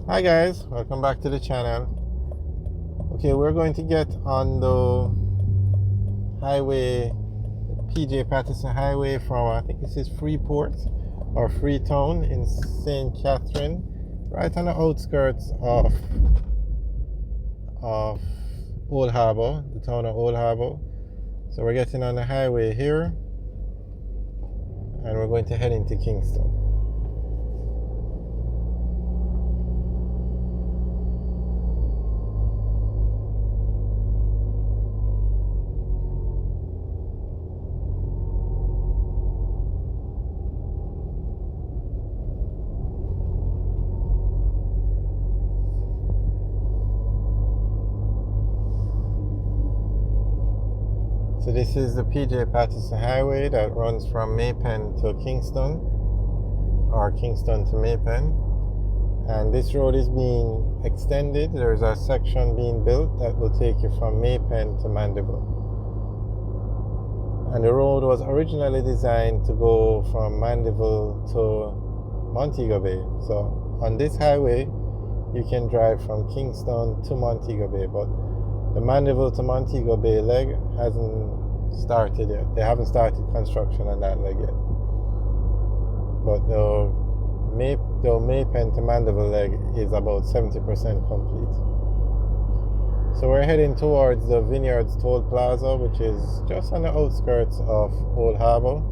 Hi guys, welcome back to the channel. Okay, we're going to get on the highway, PJ Patterson Highway from, I think this is Freeport or Freetown in St. Catherine, right on the outskirts of Old Harbour, the town of Old Harbour. So we're getting on the highway here and we're going to head into Kingston. So this is the PJ Patterson Highway that runs from Maypen to Kingston, or Kingston to Maypen. And this road is being extended. There's a section being built that will take you from Maypen to Mandeville. And the road was originally designed to go from Mandeville to Montego Bay. So on this highway, you can drive from Kingston to Montego Bay, but the Mandeville to Montego Bay leg hasn't started yet. They haven't started construction on that leg yet. But the Maypen to Mandeville leg is about 70% complete. So we're heading towards the Vineyards Toll Plaza, which is just on the outskirts of Old Harbour.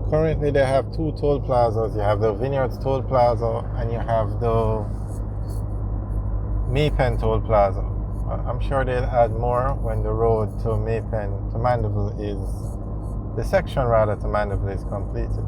Currently they have two toll plazas. You have the Vineyards Toll Plaza and you have the Maypen Toll Plaza. I'm sure they'll add more when the road to Maypen to Mandeville is, the section rather to Mandeville is completed.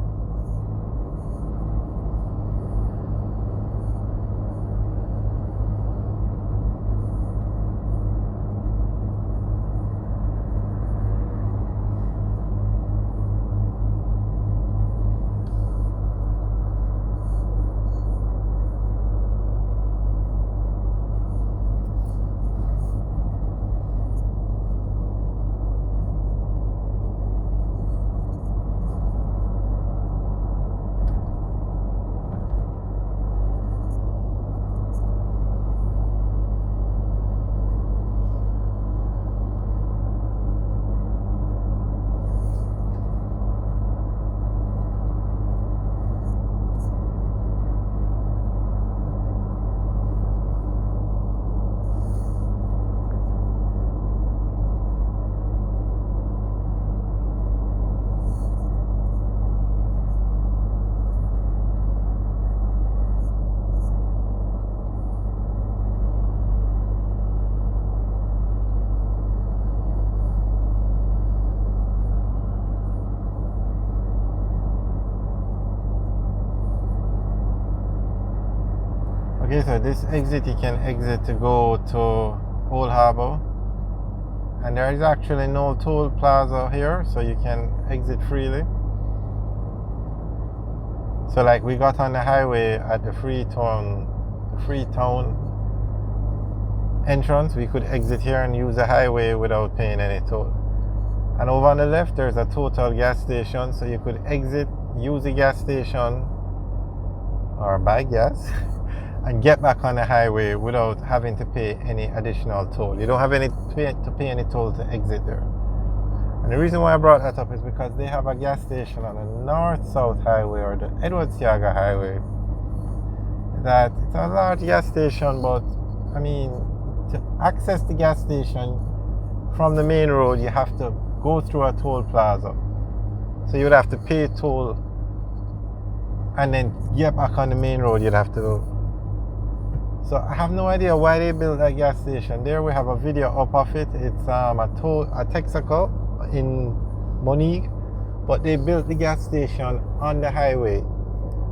Okay, so this exit you can exit to go to Old Harbour, and there is actually no toll plaza here, so you can exit freely. So like we got on the highway at the Freetown entrance, we could exit here and use the highway without paying any toll. And over on the left there's a Total gas station, so you could exit, use the gas station or buy gas and get back on the highway without having to pay any additional toll. You don't have to pay any toll to exit there. And the reason why I brought that up is because they have a gas station on the North-South Highway, or the Edwards-Yaga Highway, that it's a large gas station, but I mean, to access the gas station from the main road, you have to go through a toll plaza. So you would have to pay toll and then get back on the main road. You'd have to. So I have no idea why they built that gas station. There we have a video up of it. It's a Texaco in Monique, but they built the gas station on the highway,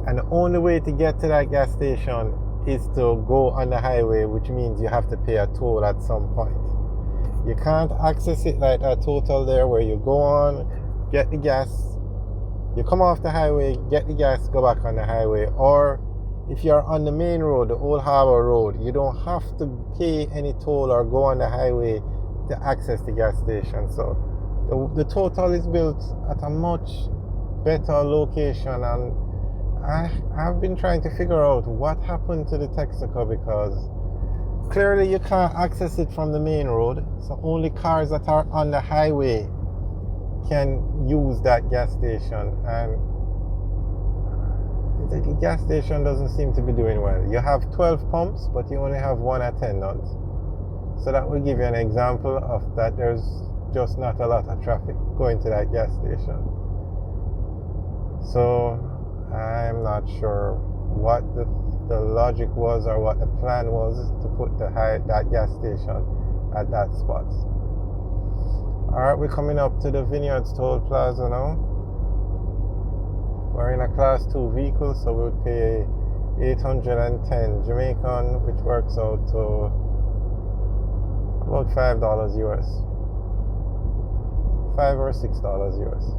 and the only way to get to that gas station is to go on the highway, which means you have to pay a toll at some point. You can't access it like a Total there, where you go on, get the gas, you come off the highway, get the gas, go back on the highway. Or if you're on the main road, the Old Harbour Road, you don't have to pay any toll or go on the highway to access the gas station. So The Total is built at a much better location, and I've been trying to figure out what happened to the Texaco, because clearly you can't access it from the main road, so only cars that are on the highway can use that gas station, and the gas station doesn't seem to be doing well. You have 12 pumps, but you only have one attendant. So that will give you an example of that there's just not a lot of traffic going to that gas station. So I'm not sure what the logic was or what the plan was to put that gas station at that spot. Alright, we're coming up to the Vineyards Toll Plaza now. We're in a class 2 vehicle, so we would pay 810 Jamaican, which works out to about $5 US. $5 or $6 US.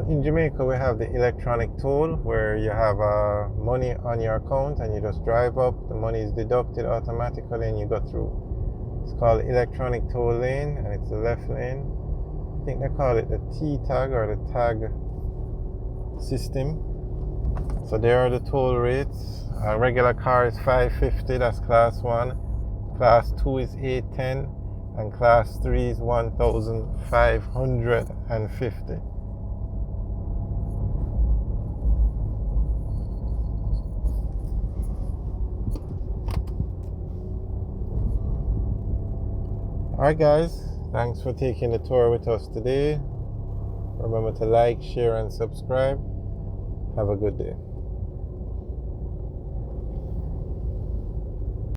In Jamaica, we have the electronic toll, where you have money on your account and you just drive up, the money is deducted automatically and you go through. It's called electronic toll lane, and it's the left lane. I think they call it the T-tag or the tag system. So there are the toll rates. A regular car is $5.50, that's class 1. Class 2 is $8.10, and class 3 is $1,550. Alright guys, thanks for taking the tour with us today. Remember to like, share and subscribe. Have a good day.